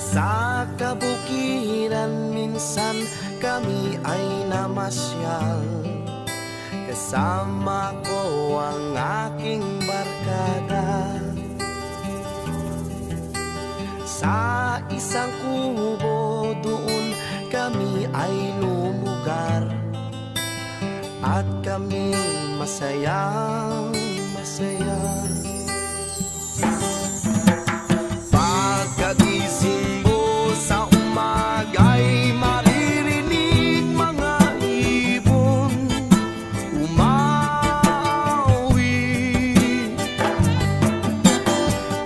Sa kabukiran minsan kami ay namasyal, kasama ko ang aking barkada. Sa isang kubo doon kami ay lumugar, at kami masayang masaya. Pagkagising mo sa umaga'y maririnig mga ibon umawi.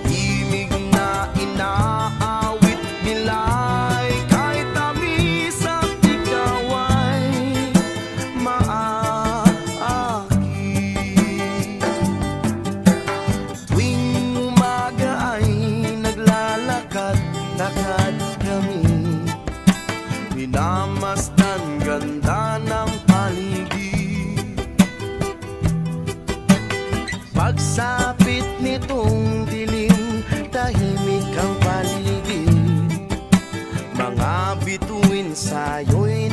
Himig na inaawit nila'y kahit tamis at ikaw ay maakit. Tuwing umaga ay naglalakad-lakad kami, minamasdan ganda ng paligid. Pagsapit nitong dilim, tahimik ang paligid. Mga bituin sa'yo'y